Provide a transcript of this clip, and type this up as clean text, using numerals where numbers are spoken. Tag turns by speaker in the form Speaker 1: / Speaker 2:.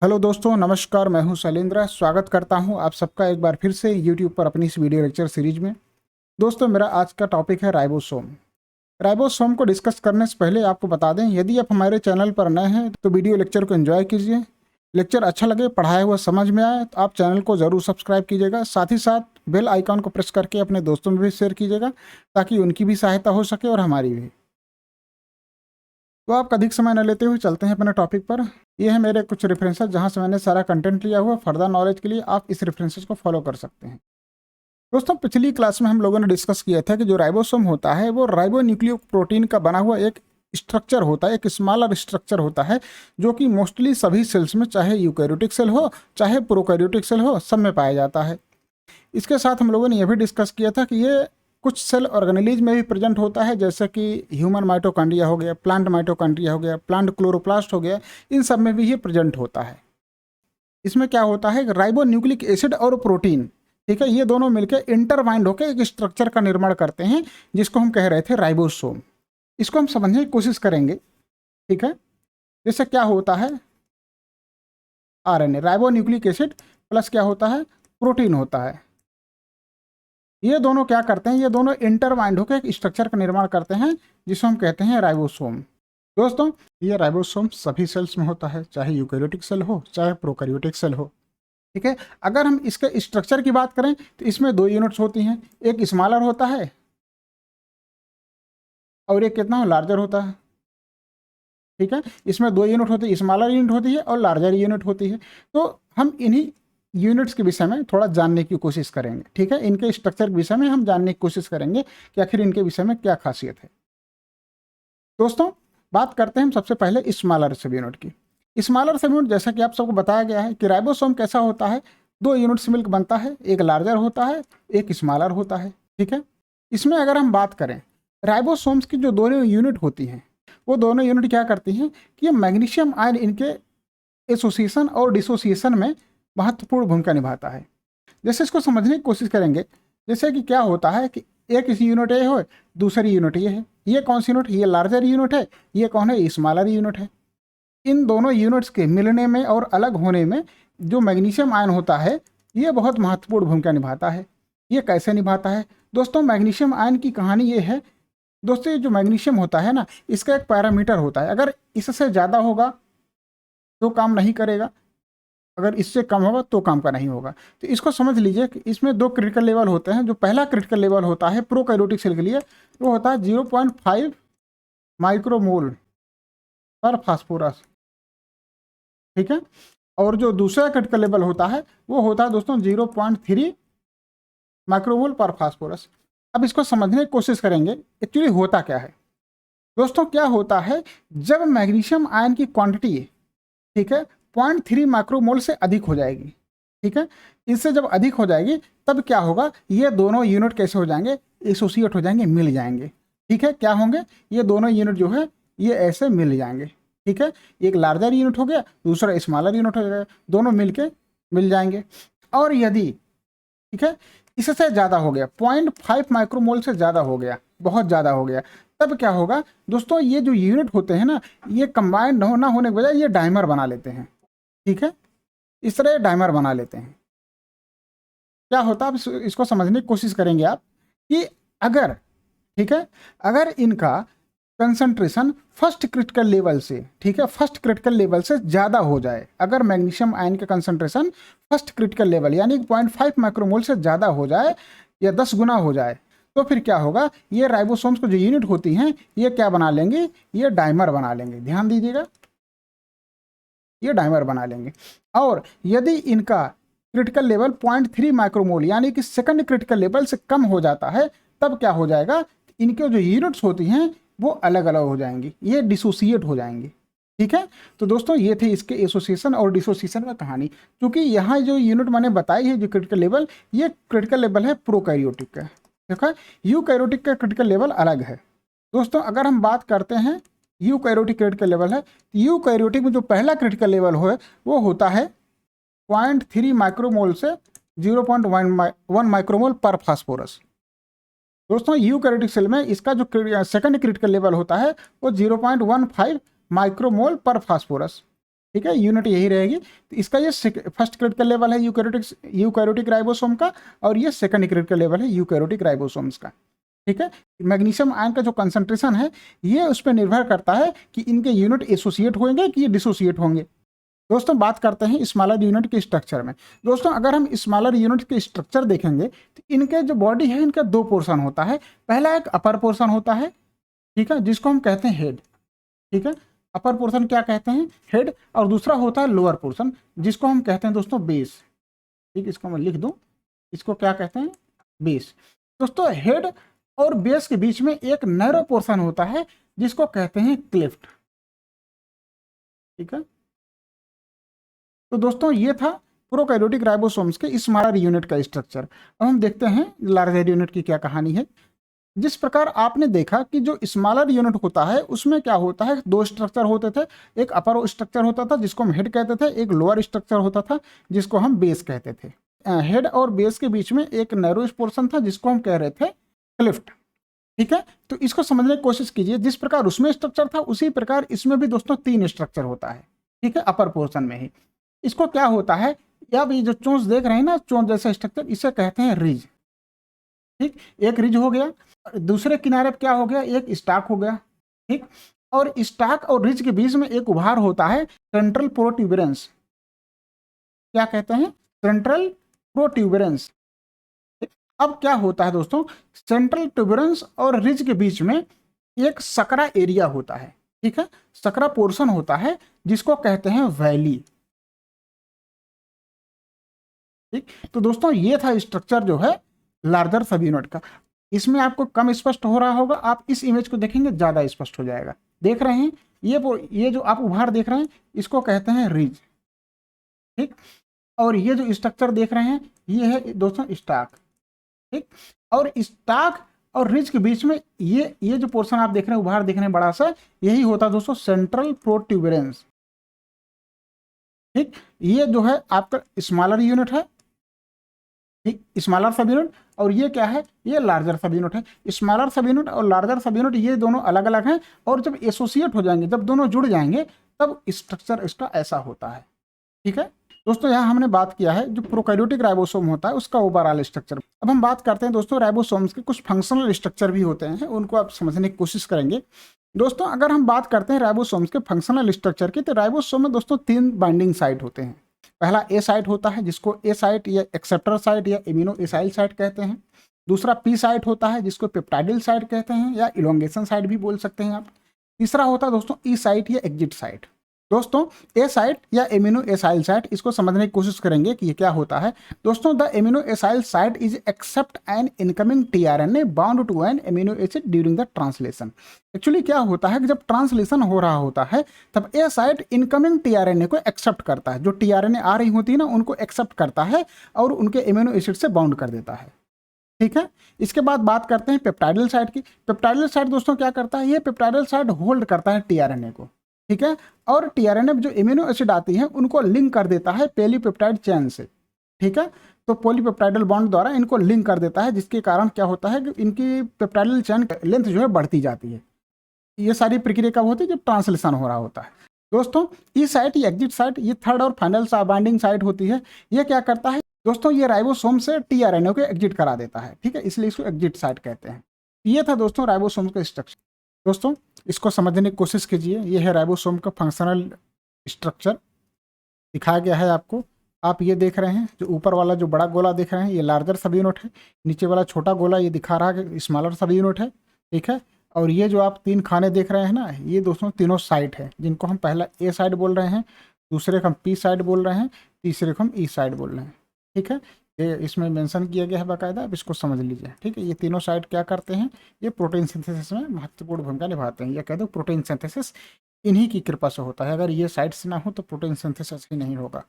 Speaker 1: Hello दोस्तों, नमस्कार। मैं हूं शैलेंद्र। स्वागत करता हूं आप सबका एक बार फिर से यूट्यूब पर अपनी इस वीडियो लेक्चर सीरीज में। दोस्तों, मेरा आज का टॉपिक है राइबोसोम। राइबोसोम को डिस्कस करने से पहले आपको बता दें, यदि आप हमारे चैनल पर नए हैं तो वीडियो लेक्चर को एंजॉय कीजिए। लेक्चर अच्छा लगे, पढ़ाया हुआ समझ में आए तो आप चैनल को ज़रूर सब्सक्राइब कीजिएगा। साथ ही साथ बेल आइकॉन को प्रेस करके अपने दोस्तों में भी शेयर कीजिएगा, ताकि उनकी भी सहायता हो सके और हमारी भी। तो आप अधिक समय न लेते हुए चलते हैं अपने टॉपिक पर। ये है मेरे कुछ रेफरेंसेस जहाँ से मैंने सारा कंटेंट लिया हुआ। फर्दर नॉलेज के लिए आप इस रेफरेंसेस को फॉलो कर सकते हैं। दोस्तों, पिछली क्लास में हम लोगों ने डिस्कस किया था कि जो राइबोसोम होता है वो राइबोन्यूक्लियोप्रोटीन का बना हुआ एक स्ट्रक्चर होता है, एक स्मॉलर स्ट्रक्चर होता है, जो कि मोस्टली सभी सेल्स में, चाहे यूकैरियोटिक सेल हो चाहे प्रोकैरियोटिक सेल हो, सब में पाया जाता है। इसके साथ हम लोगों ने यह भी डिस्कस किया था कि ये कुछ सेल ऑर्गेनेलिज में भी प्रेजेंट होता है, जैसे कि ह्यूमन माइटोकॉन्ड्रिया हो गया, प्लांट माइटोकॉन्ड्रिया हो गया, प्लांट क्लोरोप्लास्ट हो गया, इन सब में भी ये प्रेजेंट होता है। इसमें क्या होता है, राइबोन्यूक्लिक एसिड और प्रोटीन, ठीक है, ये दोनों मिलकर इंटरवाइंड होकर एक स्ट्रक्चर का निर्माण करते हैं, जिसको हम कह रहे थे राइबोसोम। इसको हम समझने की कोशिश करेंगे, ठीक है। जैसे क्या होता है, आरएनए, राइबोन्यूक्लिक एसिड प्लस क्या होता है, प्रोटीन होता है। ये दोनों क्या करते हैं, ये दोनों इंटरवाइंड होकर एक स्ट्रक्चर का निर्माण करते हैं, जिसको हम कहते हैं राइबोसोम। दोस्तों, ये राइबोसोम सभी सेल्स में होता है, चाहे यूकैरियोटिक सेल हो चाहे प्रोकैरियोटिक सेल हो, ठीक है। अगर हम इसके स्ट्रक्चर की बात करें तो इसमें दो यूनिट्स होती हैं, एक स्मॉलर होता है और एक कितना लार्जर होता है, ठीक है। इसमें दो यूनिट होती है, स्मॉलर यूनिट होती है और लार्जर यूनिट होती है। तो हम इन्हीं यूनिट्स के विषय में थोड़ा जानने की कोशिश करेंगे, ठीक है। इनके स्ट्रक्चर के विषय में हम जानने की कोशिश करेंगे कि आखिर इनके विषय में क्या खासियत है। दोस्तों, बात करते हैं हम सबसे पहले स्मॉलर सब यूनिट की। स्मॉलर सब यूनिट, जैसा कि आप सबको बताया गया है कि राइबोसोम कैसा होता है, दो यूनिट से मिलकर बनता है, एक लार्जर होता है एक स्मॉलर होता है, ठीक है। इसमें अगर हम बात करें, राइबोसोम्स की जो दोनों यूनिट होती हैं, वो दोनों यूनिट क्या करती हैं कि ये मैग्नीशियम आयन इनके एसोसिएशन और डिसोसिएशन में महत्वपूर्ण भूमिका निभाता है। जैसे इसको समझने की कोशिश करेंगे, जैसे कि क्या होता है कि एक इस यूनिट ए हो, दूसरी यूनिट ये है। ये कौन सी यूनिट, ये लार्जर यूनिट है, ये कौन है, स्मॉलर यूनिट है। इन दोनों यूनिट्स के मिलने में और अलग होने में जो मैग्नीशियम आयन होता है, ये बहुत महत्वपूर्ण भूमिका निभाता है। ये कैसे निभाता है दोस्तों, मैग्नीशियम आयन की कहानी ये है दोस्तों, ये जो मैग्नीशियम होता है ना, इसका एक पैरामीटर होता है। अगर इससे ज़्यादा होगा तो काम नहीं करेगा, अगर इससे कम होगा तो काम का नहीं होगा। तो इसको समझ लीजिए कि इसमें दो क्रिटिकल लेवल होते हैं। जो पहला क्रिटिकल लेवल होता है प्रोकैरियोटिक सेल के लिए, वो होता है 0.5 माइक्रोमोल पर फास्फोरस, ठीक है। और जो दूसरा क्रिटिकल लेवल होता है वो होता है दोस्तों 0.3 माइक्रोमोल पर फास्फोरस। अब इसको समझने की कोशिश करेंगे एक्चुअली होता क्या है। दोस्तों, क्या होता है, जब मैग्नीशियम आयन की क्वांटिटी, ठीक है, 0.3 माइक्रोमोल से अधिक हो जाएगी, ठीक है, इससे जब अधिक हो जाएगी तब क्या होगा, ये दोनों यूनिट कैसे हो जाएंगे, एसोसिएट हो जाएंगे, मिल जाएंगे, ठीक है। क्या होंगे, ये दोनों यूनिट जो है ये ऐसे मिल जाएंगे, ठीक है। एक लार्जर यूनिट हो गया, दूसरा स्मॉलर यूनिट हो जाएगा, दोनों मिलके मिल जाएंगे। और यदि, ठीक है, इससे ज़्यादा हो गया, 0.5 माइक्रोमोल से ज़्यादा हो गया, बहुत ज़्यादा हो गया, तब क्या होगा दोस्तों, ये जो यूनिट होते हैं ना, ये कंबाइंड ना होने के बजाय ये डाइमर बना लेते हैं, ठीक है। इस तरह डाइमर बना लेते हैं। क्या होता है, अब इसको समझने की कोशिश करेंगे आप कि अगर, ठीक है, अगर इनका कंसंट्रेशन फर्स्ट क्रिटिकल लेवल से, ठीक है, फर्स्ट क्रिटिकल लेवल से ज़्यादा हो जाए, अगर मैग्नीशियम आयन का कंसंट्रेशन फर्स्ट क्रिटिकल लेवल यानी 0.5 माइक्रोमोल से ज़्यादा हो जाए या 10 गुना हो जाए, तो फिर क्या होगा, ये राइबोसोम्स को जो यूनिट होती हैं ये क्या बना लेंगे, ये डाइमर बना लेंगे। ध्यान दीजिएगा, ये डाइमर बना लेंगे। और यदि इनका क्रिटिकल लेवल 0.3 माइक्रोमोल यानी कि सेकंड क्रिटिकल लेवल से कम हो जाता है, तब क्या हो जाएगा, इनके जो यूनिट्स होती हैं वो अलग अलग हो जाएंगी, ये डिसोसिएट हो जाएंगी, ठीक है। तो दोस्तों, ये थे इसके एसोसिएशन और डिसोसिएशन का कहानी। क्योंकि यहाँ जो यूनिट मैंने बताई है, जो क्रिटिकल लेवल, ये क्रिटिकल लेवल है प्रोकैरियोटिक का, ठीक है। यूकैरियोटिक का क्रिटिकल लेवल अलग है। दोस्तों, अगर हम बात करते हैं यूकैरियोटिक क्रिटिकल लेवल है, यूकैरियोटिक में जो पहला क्रिटिकल लेवल हो वो होता है 0.3 माइक्रोमोल से 0.1 माइक्रोमोल पर फास्फोरस। दोस्तों, यूकैरियोटिक सेल में इसका जो सेकंड क्रिटिकल लेवल होता है वो 0.15 माइक्रोमोल पर फास्फोरस, ठीक है, यूनिट यही रहेगी। तो इसका ये फर्स्ट क्रिटिकल लेवल है यूकैरियोटिक राइबोसोम का, और ये सेकंड क्रिटिकल लेवल है यूकैरियोटिक राइबोसोम्स का। ठीक है, मैग्नीशियम आयन का जो कंसंट्रेशन है ये उस पर निर्भर करता है कि इनके यूनिट एसोसिएट होंगे कि ये डिसोसिएट होंगे। दोस्तों बात करते हैं स्मॉलर यूनिट के स्ट्रक्चर में। दोस्तों अगर हम स्मॉलर यूनिट के स्ट्रक्चर देखेंगे तो इनके जो बॉडी है इनका दो पोर्शन होता है। पहला एक अपर पोर्शन होता है, ठीक है, जिसको हम कहते हैं हेड। ठीक है, अपर पोर्शन क्या कहते हैं, हेड। और दूसरा होता है लोअर पोर्शन, जिसको हम कहते हैं दोस्तों बेस। ठीक, इसको मैं लिख दूं, इसको क्या कहते हैं, बेस। दोस्तों हेड और बेस के बीच में एक नैरो पोर्शन होता है जिसको कहते हैं क्लिफ्ट। ठीक है, तो दोस्तों ये था प्रोकैरियोटिक राइबोसोम्स के स्मॉलर यूनिट का स्ट्रक्चर। अब हम देखते हैं लार्जर यूनिट की क्या कहानी है। जिस प्रकार आपने देखा कि जो स्मॉलर यूनिट होता है उसमें क्या होता है, दो स्ट्रक्चर होते थे। एक अपर स्ट्रक्चर होता था जिसको हम हेड कहते थे, एक लोअर स्ट्रक्चर होता था जिसको हम बेस कहते थे। हेड और बेस के बीच में एक नैरो पोर्शन था जिसको हम कह रहे थे क्लिफ्ट। ठीक है, तो इसको समझने की कोशिश कीजिए। जिस प्रकार उसमें स्ट्रक्चर था उसी प्रकार इसमें भी दोस्तों तीन स्ट्रक्चर होता है। ठीक है, अपर पोर्शन में ही। इसको क्या होता है, या भी जो चोंच देख रहे हैं ना, चोंच जैसा स्ट्रक्चर, इसे कहते हैं रिज। ठीक, एक रिज हो गया, दूसरे किनारे पे क्या हो गया, एक स्टाक हो गया। ठीक, और स्टाक और रिज के बीच में एक उभार होता है सेंट्रल प्रोट्यूबरेंस। क्या कहते हैं, सेंट्रल प्रोट्यूबरेंस। अब क्या होता है दोस्तों, सेंट्रल ट्यूबरेंस और रिज के बीच में एक सकरा एरिया होता है। ठीक है, सकरा पोर्शन होता है जिसको कहते हैं वैली। ठीक, तो दोस्तों ये था स्ट्रक्चर जो है लार्जर सब यूनिट का। इसमें आपको कम स्पष्ट हो रहा होगा, आप इस इमेज को देखेंगे ज्यादा स्पष्ट हो जाएगा। देख रहे हैं, ये जो आप उभार देख रहे हैं इसको कहते हैं रिज। ठीक, और ये जो स्ट्रक्चर देख रहे हैं ये है दोस्तों स्टाक। ठीक, और स्टाक और रिज के बीच में ये जो पोर्शन आप देख रहे हैं उभार देख रहे हैं बड़ा सा, यही होता है दोस्तों सेंट्रल प्रोट्यूबरेंस। ठीक, ये जो है आपका स्मॉलर यूनिट है, ठीक, स्मॉलर सब यूनिट। और ये क्या है, ये लार्जर सब यूनिट है। स्मॉलर सब यूनिट और लार्जर सब यूनिट ये दोनों अलग अलग हैं, और जब एसोसिएट हो जाएंगे, जब दोनों जुड़ जाएंगे, तब स्ट्रक्चर इसका ऐसा होता है। ठीक है दोस्तों, यहाँ हमने बात किया है जो प्रोकैरियोटिक राइबोसोम होता है उसका ओवरऑल स्ट्रक्चर। अब हम बात करते हैं दोस्तों राइबोसोम्स के कुछ फंक्शनल स्ट्रक्चर भी होते हैं, उनको आप समझने की कोशिश करेंगे। दोस्तों अगर हम बात करते हैं राइबोसोम्स के फंक्शनल स्ट्रक्चर की, तो राइबोसोम में दोस्तों तीन बाइंडिंग साइट होते हैं। पहला ए साइट होता है जिसको ए साइट या एक्सेप्टर साइट या इम्यूनो एसाइल साइट कहते हैं। दूसरा पी साइट होता है जिसको पेप्टाइडिल साइट कहते हैं या इलोंगेशन साइट भी बोल सकते हैं आप। तीसरा होता है दोस्तों ई साइट या एग्जिट साइट। दोस्तों ए साइट या इम्यूनो एसाइल साइट, इसको समझने की कोशिश करेंगे कि ये क्या होता है। दोस्तों the amino acyl site is accept an incoming tRNA bound to an amino acid during the translation. Actually क्या होता है कि जब ट्रांसलेशन हो रहा होता है तब ए साइट इनकमिंग टीआरएनए को एक्सेप्ट करता है। जो टीआरएनए आ रही होती है ना उनको एक्सेप्ट करता है और उनके इम्यूनो एसिड से बाउंड कर देता है। ठीक है, इसके बाद बात करते हैं पेप्टाइडल साइट की। पेप्टाइडल साइट दोस्तों क्या करता है, ये पेप्टाइडल साइट होल्ड करता है टीआरएनए को। ठीक है, और टीआरएनए जो इम्यूनो एसिड आती है उनको लिंक कर देता है पॉलीपेप्टाइड चेन से। ठीक है, तो पॉलीपेप्टाइडल बॉन्ड द्वारा इनको लिंक कर देता है, जिसके कारण क्या होता है कि इनकी पेप्टाइडल चेन लेंथ जो है बढ़ती जाती है। ये सारी प्रक्रिया कब होती है, जब ट्रांसलेशन हो रहा होता है। दोस्तों ई साइट या एग्जिट साइट ये थर्ड और फाइनल बाइंडिंग साइट होती है। ये क्या करता है दोस्तों, ये राइबोसोम से टीआरएनए को एग्जिट करा देता है। ठीक है, इसलिए इसको एग्जिट साइट कहते हैं। ये था दोस्तों राइबोसोम का स्ट्रक्चर। दोस्तों इसको समझने की कोशिश कीजिए। ये है राइबोसोम का फंक्शनल स्ट्रक्चर, दिखाया गया है आपको। आप ये देख रहे हैं जो ऊपर वाला जो बड़ा गोला देख रहे हैं ये लार्जर सब यूनिट है, नीचे वाला छोटा गोला ये दिखा रहा है कि स्मॉलर सब यूनिट है। ठीक है, और ये जो आप तीन खाने देख रहे हैं ना, ये दोस्तों तीनों साइट है, जिनको हम पहला ए साइड बोल रहे हैं, दूसरे को हम पी साइड बोल रहे हैं, तीसरे को हम ई साइड बोल रहे हैं। ठीक है, ये इसमें मेंशन किया गया है बाकायदा, अब इसको समझ लीजिए। ठीक है, ये तीनों साइड क्या करते हैं, ये प्रोटीन सिंथेसिस में महत्वपूर्ण भूमिका निभाते हैं। या कह दो प्रोटीन सिंथेसिस इन्हीं की कृपा से होता है। अगर ये साइड से ना हो तो प्रोटीन सिंथेसिस ही नहीं होगा।